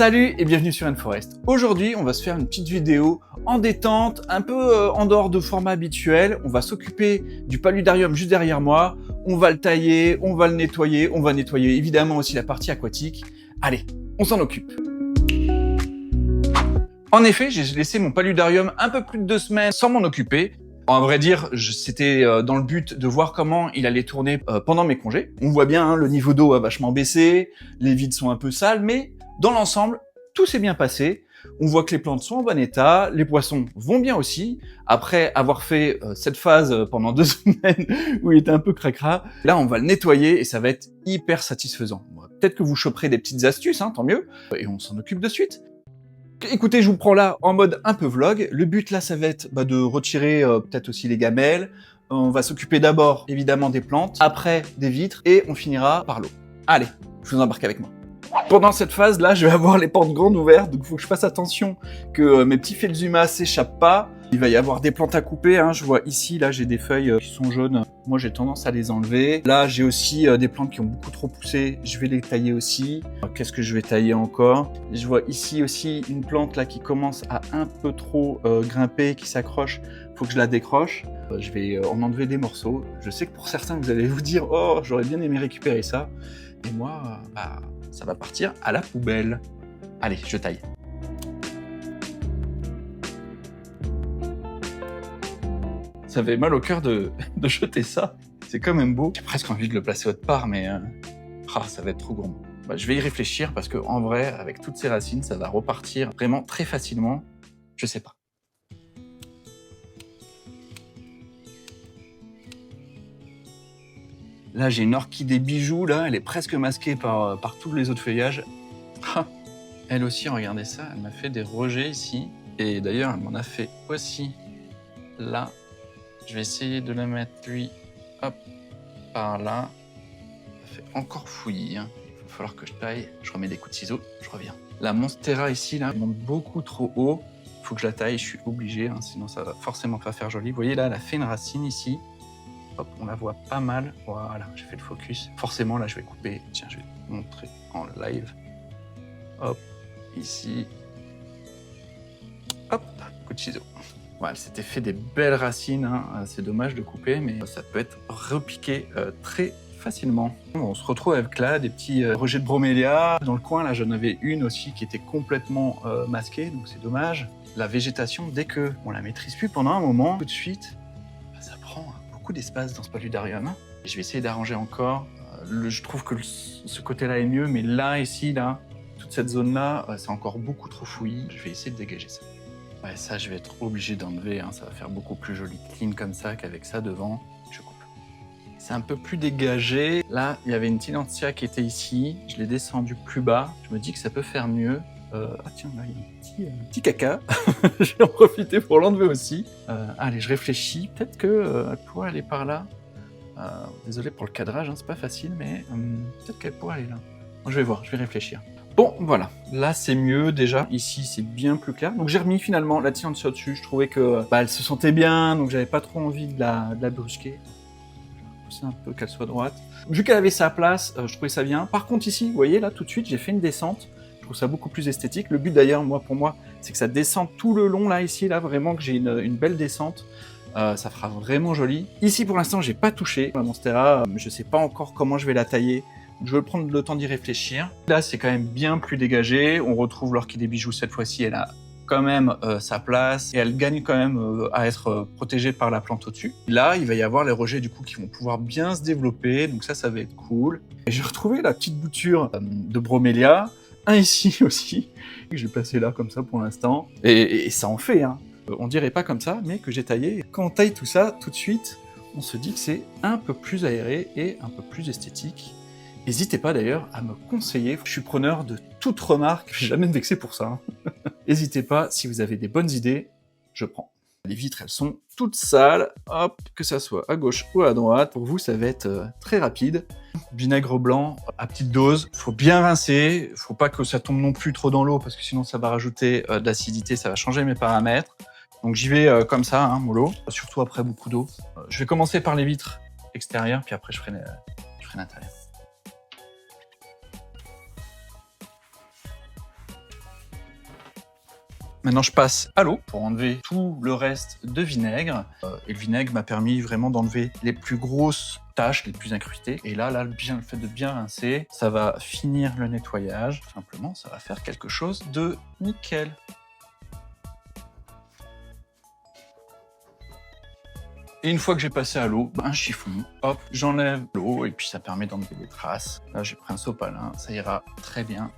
Salut et bienvenue sur N-Forest. Aujourd'hui, on va se faire une petite vidéo en détente, un peu en dehors de format habituel. On va s'occuper du paludarium juste derrière moi. On va le tailler, on va le nettoyer, on va nettoyer évidemment aussi la partie aquatique. Allez, on s'en occupe. En effet, j'ai laissé mon paludarium un peu plus de 2 semaines sans m'en occuper. À vrai dire, c'était dans le but de voir comment il allait tourner pendant mes congés. On voit bien, hein, le niveau d'eau a vachement baissé, les vides sont un peu sales, mais dans l'ensemble, tout s'est bien passé. On voit que les plantes sont en bon état, les poissons vont bien aussi. Après avoir fait cette phase pendant 2 semaines où il était un peu cracra, là on va le nettoyer et ça va être hyper satisfaisant. Peut-être que vous choperez des petites astuces, hein, tant mieux, et on s'en occupe de suite. Écoutez, je vous prends là en mode un peu vlog. Le but là, ça va être de retirer peut-être aussi les gamelles. On va s'occuper d'abord évidemment des plantes, après des vitres et on finira par l'eau. Allez, je vous embarque avec moi. Pendant cette phase là, je vais avoir les portes grandes ouvertes, donc il faut que je fasse attention que mes petits Phylloxera s'échappent pas. Il va y avoir des plantes à couper, hein. Je vois ici, là j'ai des feuilles qui sont jaunes. Moi j'ai tendance à les enlever. Là j'ai aussi des plantes qui ont beaucoup trop poussé, je vais les tailler aussi. Qu'est-ce que je vais tailler encore? Je vois ici aussi une plante là qui commence à un peu trop grimper, qui s'accroche. Faut que je la décroche. Je vais en enlever des morceaux. Je sais que pour certains vous allez vous dire « Oh, j'aurais bien aimé récupérer ça ». Et moi, ça va partir à la poubelle. Allez, je taille. Ça fait mal au cœur de jeter ça. C'est quand même beau. J'ai presque envie de le placer autre part, mais ça va être trop gourmand. Je vais y réfléchir parce que en vrai, avec toutes ces racines, ça va repartir vraiment très facilement. Je sais pas. Là, j'ai une orchidée bijou, là, elle est presque masquée par tous les autres feuillages. Elle aussi, regardez ça, elle m'a fait des rejets ici. Et d'ailleurs, elle m'en a fait aussi là. Je vais essayer de la mettre, lui, hop, par là. Ça fait encore fouillis, hein. Il va falloir que je taille. Je remets des coups de ciseaux, je reviens. La Monstera ici, là, elle monte beaucoup trop haut. Il faut que je la taille, je suis obligé, hein, sinon ça va forcément pas faire joli. Vous voyez là, elle a fait une racine ici. Hop, on la voit pas mal. Voilà, j'ai fait le focus. Forcément, là, je vais couper. Tiens, je vais te montrer en live. Hop, ici. Hop, coup de ciseau. Voilà, elle s'était fait des belles racines. Hein. C'est dommage de couper, mais ça peut être repiqué très facilement. On se retrouve avec là des petits rejets de bromélia. Dans le coin, là, j'en avais une aussi qui était complètement masquée, donc c'est dommage. La végétation, dès que on la maîtrise plus pendant un moment, tout de suite, ça prend beaucoup d'espace dans ce paludarium. Je vais essayer d'arranger encore. Je trouve que ce côté-là est mieux, mais là, ici, là, toute cette zone-là, c'est encore beaucoup trop fouillis. Je vais essayer de dégager ça. Ouais, ça, je vais être obligé d'enlever. Hein. Ça va faire beaucoup plus joli clean comme ça qu'avec ça devant. Je coupe. C'est un peu plus dégagé. Là, il y avait une Tillandsia qui était ici. Je l'ai descendu plus bas. Je me dis que ça peut faire mieux. Tiens, là, il y a un petit caca. Je vais en profiter pour l'enlever aussi. Allez, je réfléchis. Peut-être qu'elle pourrait aller par là. Désolé pour le cadrage, hein, c'est pas facile, mais peut-être qu'elle pourrait aller là. Je vais voir, je vais réfléchir. Bon, voilà. Là, c'est mieux déjà. Ici, c'est bien plus clair. Donc, j'ai remis finalement la Tillandsia dessus. Je trouvais que elle se sentait bien, donc j'avais pas trop envie de la brusquer. Je vais pousser un peu qu'elle soit droite. Vu qu'elle avait sa place, je trouvais ça bien. Par contre, ici, vous voyez, là, tout de suite, j'ai fait une descente. Je trouve ça beaucoup plus esthétique. Le but, d'ailleurs, pour moi, c'est que ça descende tout le long, là, ici, là, vraiment que j'ai une belle descente. Ça fera vraiment joli. Ici, pour l'instant, j'ai pas touché la Monstera. Je sais pas encore comment je vais la tailler. Je vais prendre le temps d'y réfléchir. Là, c'est quand même bien plus dégagé. On retrouve l'orchidée bijou cette fois-ci. Elle a quand même sa place et elle gagne quand même à être protégée par la plante au-dessus. Là, il va y avoir les rejets du coup qui vont pouvoir bien se développer. Donc ça va être cool. Et j'ai retrouvé la petite bouture de bromélia. Un ici aussi, que j'ai placé là comme ça pour l'instant. Et ça en fait, hein. On dirait pas comme ça, mais que j'ai taillé. Quand on taille tout ça, tout de suite, on se dit que c'est un peu plus aéré et un peu plus esthétique. N'hésitez pas d'ailleurs à me conseiller, je suis preneur de toute remarque, je suis jamais vexé pour ça. N'hésitez pas, si vous avez des bonnes idées, je prends. Les vitres, elles sont toutes sales, hop, que ça soit à gauche ou à droite. Pour vous, ça va être très rapide. Vinaigre blanc à petite dose, faut bien rincer, faut pas que ça tombe non plus trop dans l'eau parce que sinon ça va rajouter de l'acidité, ça va changer mes paramètres. Donc j'y vais comme ça, hein, mollo, surtout après beaucoup d'eau. Je vais commencer par les vitres extérieures, puis après je ferai l'intérieur. Maintenant, je passe à l'eau pour enlever tout le reste de vinaigre. Et le vinaigre m'a permis vraiment d'enlever les plus grosses taches, les plus incrustées. Et là, le fait de bien rincer, ça va finir le nettoyage. Tout simplement, ça va faire quelque chose de nickel. Et une fois que j'ai passé à l'eau, un chiffon, hop, j'enlève l'eau et puis ça permet d'enlever les traces. Là, j'ai pris un sopalin, ça ira très bien.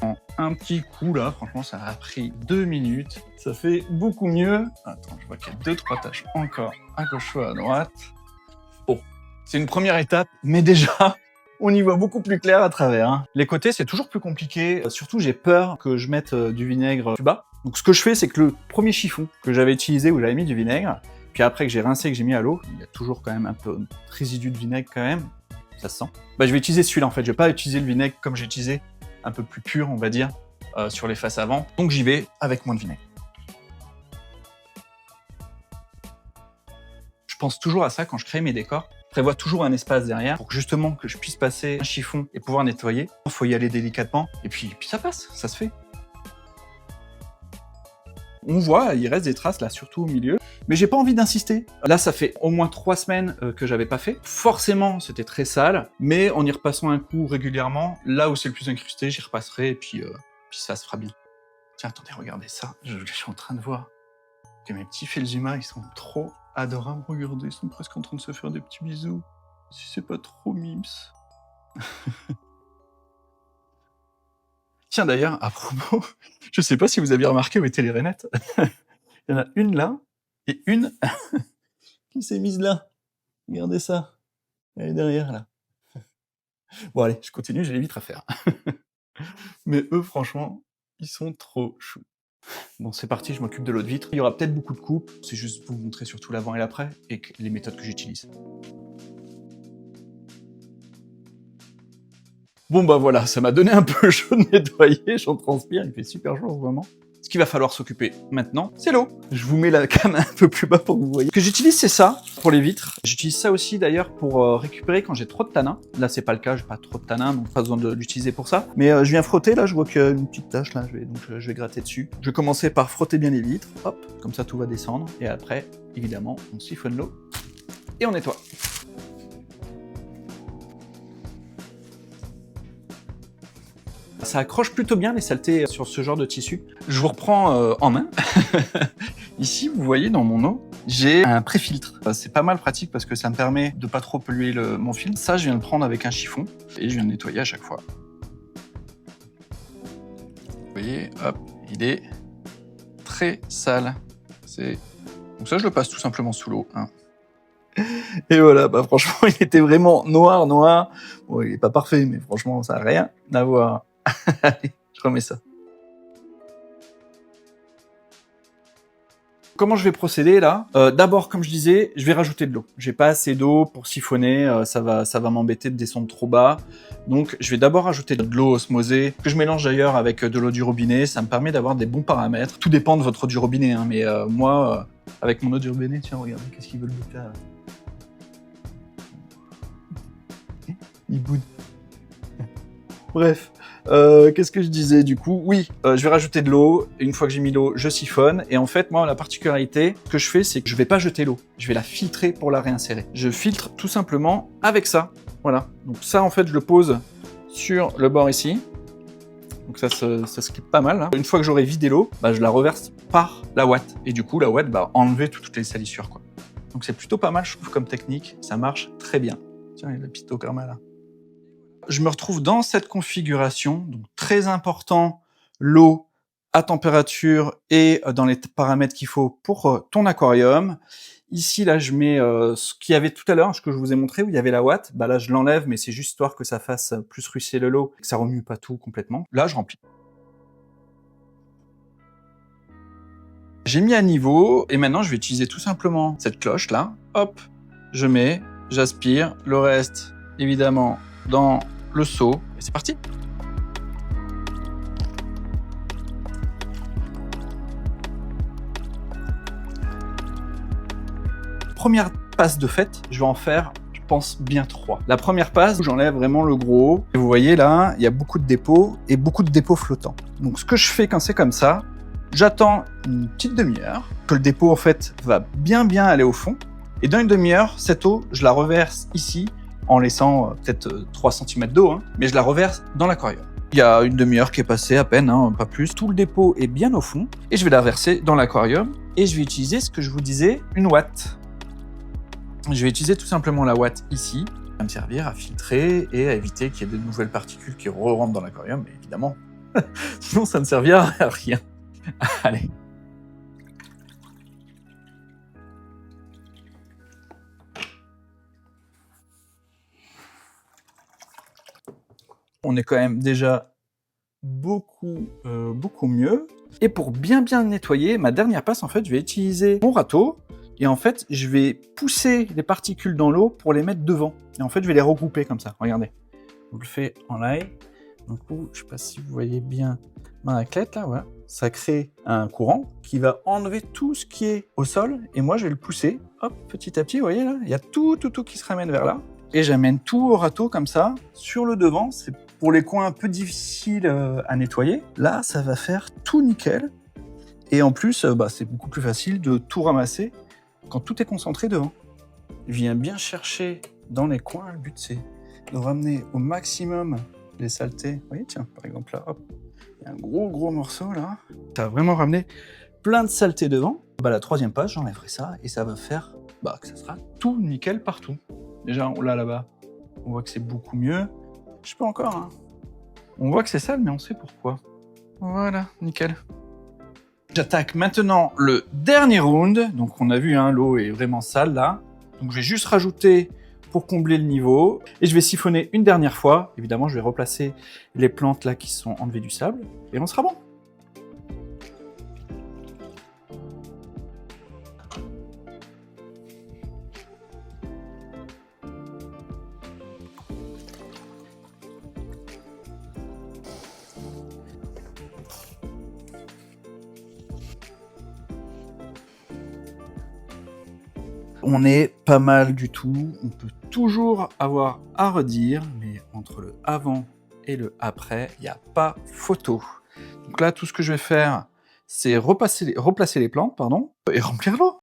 En un petit coup là, franchement, ça a pris 2 minutes. Ça fait beaucoup mieux. Attends, je vois qu'il y a 2-3 taches encore à gauche ou à droite. Bon, c'est une première étape, mais déjà, on y voit beaucoup plus clair à travers. Hein. Les côtés, c'est toujours plus compliqué. Surtout, j'ai peur que je mette du vinaigre plus bas. Donc, ce que je fais, c'est que le premier chiffon que j'avais utilisé, où j'avais mis du vinaigre, puis après que j'ai rincé et que j'ai mis à l'eau, il y a toujours quand même un peu de résidu de vinaigre quand même. Ça se sent. Bah, je vais utiliser celui-là en fait. Je vais pas utiliser le vinaigre comme j'ai utilisé un peu plus pur, on va dire, sur les faces avant. Donc j'y vais avec moins de vinaigre. Je pense toujours à ça quand je crée mes décors. Je prévois toujours un espace derrière pour que justement que je puisse passer un chiffon et pouvoir nettoyer. Il faut y aller délicatement et puis ça passe, ça se fait. On voit, il reste des traces là, surtout au milieu. Mais j'ai pas envie d'insister. Là, ça fait au moins 3 semaines que j'avais pas fait. Forcément, c'était très sale, mais en y repassant un coup régulièrement, là où c'est le plus incrusté, j'y repasserai et puis ça se fera bien. Tiens, attendez, regardez ça. Je suis en train de voir que mes petits Felzuma, ils sont trop adorables. Regardez, ils sont presque en train de se faire des petits bisous. Si c'est pas trop mimes. Tiens, d'ailleurs, à propos, je sais pas si vous aviez remarqué où étaient les rainettes. Il y en a une là, et une qui s'est mise là. Regardez ça. Elle est derrière là. Bon allez, je continue, j'ai les vitres à faire. Mais eux, franchement, ils sont trop choux. Bon, c'est parti, je m'occupe de l'autre vitre. Il y aura peut-être beaucoup de coupes, c'est juste pour vous montrer surtout l'avant et l'après, et les méthodes que j'utilise. Bon bah voilà, ça m'a donné un peu chaud de nettoyer, j'en transpire, il fait super chaud en ce moment. Ce qu'il va falloir s'occuper maintenant, c'est l'eau. Je vous mets la cam un peu plus bas pour que vous voyez. Ce que j'utilise, c'est ça, pour les vitres. J'utilise ça aussi d'ailleurs pour récupérer quand j'ai trop de tanin. Là, c'est pas le cas, j'ai pas trop de tanin, donc pas besoin de l'utiliser pour ça. Mais je viens frotter, là, je vois qu'il y a une petite tache, là, je vais gratter dessus. Je vais commencer par frotter bien les vitres, hop, comme ça tout va descendre. Et après, évidemment, on siphonne l'eau et on nettoie. Ça accroche plutôt bien les saletés sur ce genre de tissu. Je vous reprends en main. Ici, vous voyez dans mon eau, j'ai un pré-filtre. C'est pas mal pratique parce que ça me permet de pas trop polluer mon film. Ça, je viens le prendre avec un chiffon et je viens le nettoyer à chaque fois. Vous voyez, hop, il est très sale. Donc ça, je le passe tout simplement sous l'eau. Hein. Et voilà, bah franchement, il était vraiment noir. Bon, il est pas parfait, mais franchement, ça n'a rien à voir. Allez, je remets ça. Comment je vais procéder là? D'abord, comme je disais, je vais rajouter de l'eau. J'ai pas assez d'eau pour siphonner, ça va m'embêter de descendre trop bas. Donc, je vais d'abord rajouter de l'eau osmosée, que je mélange d'ailleurs avec de l'eau du robinet. Ça me permet d'avoir des bons paramètres. Tout dépend de votre eau du robinet, hein, mais moi, avec mon eau du robinet, tiens, regardez, qu'est-ce qu'ils veulent me faire là? Il boude. Bref, qu'est-ce que je disais du coup? Oui, je vais rajouter de l'eau. Une fois que j'ai mis l'eau, je siphonne. Et en fait, moi, la particularité, ce que je fais, c'est que je vais pas jeter l'eau. Je vais la filtrer pour la réinsérer. Je filtre tout simplement avec ça. Voilà. Donc ça, en fait, je le pose sur le bord ici. Donc ça se clip pas mal. Hein. Une fois que j'aurai vidé l'eau, bah, je la reverse par la ouate. Et du coup, la ouate va enlever toutes les salissures, quoi. Donc c'est plutôt pas mal, je trouve, comme technique. Ça marche très bien. Tiens, il y a le pictogramme là. Je me retrouve dans cette configuration, donc très important, l'eau à température et dans les paramètres qu'il faut pour ton aquarium. Ici, là, je mets ce qu'il y avait tout à l'heure, ce que je vous ai montré, où il y avait la ouate. Bah là, je l'enlève, mais c'est juste histoire que ça fasse plus ruisseler l'eau, que ça remue pas tout complètement. Là, je remplis. J'ai mis à niveau, et maintenant, je vais utiliser tout simplement cette cloche-là. Hop, je mets, j'aspire, le reste, évidemment, dans le seau, et c'est parti. Première passe de fait, je vais en faire, je pense, bien 3. La première passe, j'enlève vraiment le gros. Et vous voyez là, il y a beaucoup de dépôts et beaucoup de dépôts flottants. Donc ce que je fais quand c'est comme ça, J'attends une petite demi-heure, que le dépôt en fait va bien aller au fond. Et dans une demi-heure, cette eau, je la reverse ici, en laissant peut-être 3 cm d'eau, hein, mais je la reverse dans l'aquarium. Il y a une demi-heure qui est passée à peine, hein, pas plus. Tout le dépôt est bien au fond, et je vais la verser dans l'aquarium, et je vais utiliser ce que je vous disais, une ouate. Je vais utiliser tout simplement la ouate ici, à me servir à filtrer et à éviter qu'il y ait de nouvelles particules qui rentrent dans l'aquarium, mais évidemment, sinon ça ne servira à rien. Allez. On est quand même déjà beaucoup mieux. Et pour bien nettoyer, ma dernière passe, en fait, je vais utiliser mon râteau. Et en fait, je vais pousser les particules dans l'eau pour les mettre devant. Et en fait, je vais les regrouper comme ça. Regardez. Je le fais en live. Donc, je ne sais pas si vous voyez bien ma raclette, là, voilà. Ça crée un courant qui va enlever tout ce qui est au sol. Et moi, je vais le pousser, hop, petit à petit, vous voyez là, il y a tout qui se ramène vers là. Et j'amène tout au râteau comme ça, sur le devant. C'est pour les coins un peu difficiles à nettoyer. Là, ça va faire tout nickel. Et en plus, c'est beaucoup plus facile de tout ramasser quand tout est concentré devant. Je viens bien chercher dans les coins. Le but, c'est de ramener au maximum les saletés. Vous voyez, tiens, par exemple là, hop. Il y a un gros morceau là. Ça va vraiment ramener plein de saleté devant. La troisième page, j'enlèverai ça et ça va faire que ça sera tout nickel partout. Déjà, là-bas, on voit que c'est beaucoup mieux. Je peux encore, hein. On voit que c'est sale, mais on sait pourquoi. Voilà, nickel. J'attaque maintenant le dernier round. Donc on a vu, hein, l'eau est vraiment sale là. Donc je vais juste rajouter pour combler le niveau. Et je vais siphonner une dernière fois. Évidemment, je vais replacer les plantes là qui sont enlevées du sable. Et on sera bon. On est pas mal du tout. On peut toujours avoir à redire, mais entre le avant et le après, il n'y a pas photo. Donc là, tout ce que je vais faire, c'est replacer les plantes, et remplir l'eau.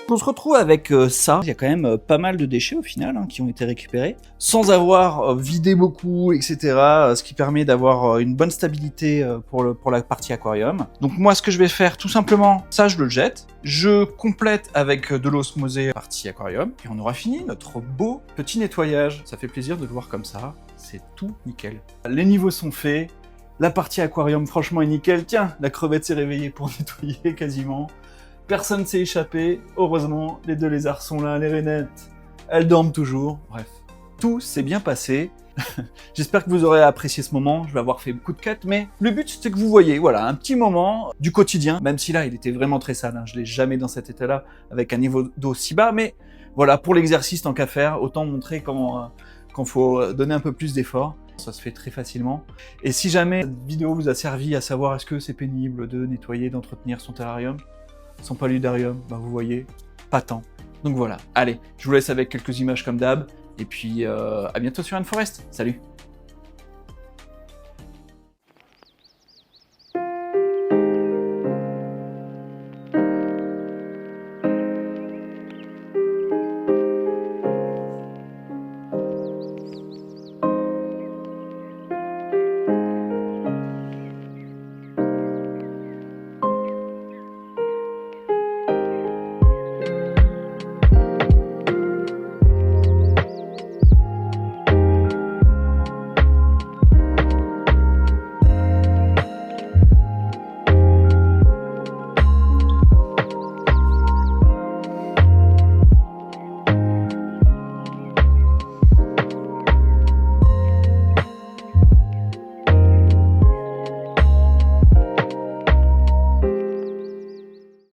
On se retrouve avec ça. Il y a quand même pas mal de déchets au final qui ont été récupérés, sans avoir vidé beaucoup, etc. Ce qui permet d'avoir une bonne stabilité pour la partie aquarium. Donc moi, ce que je vais faire, tout simplement, ça je le jette. Je complète avec de l'osmosée partie aquarium. Et on aura fini notre beau petit nettoyage. Ça fait plaisir de le voir comme ça. C'est tout nickel. Les niveaux sont faits. La partie aquarium, franchement, est nickel. Tiens, la crevette s'est réveillée pour nettoyer quasiment. Personne s'est échappé, heureusement, les deux lézards sont là, les rainettes, elles dorment toujours, bref. Tout s'est bien passé. J'espère que vous aurez apprécié ce moment, je vais avoir fait beaucoup de cuts, mais le but c'est que vous voyez, voilà, un petit moment du quotidien, même si là il était vraiment très sale, je l'ai jamais dans cet état-là, avec un niveau d'eau si bas, mais voilà, pour l'exercice tant qu'à faire, autant montrer quand faut donner un peu plus d'efforts. Ça se fait très facilement. Et si jamais cette vidéo vous a servi à savoir est-ce que c'est pénible de nettoyer, d'entretenir son terrarium, son paludarium, vous voyez, pas tant. Donc voilà, allez, je vous laisse avec quelques images comme d'hab, et puis à bientôt sur Rainforest. Salut!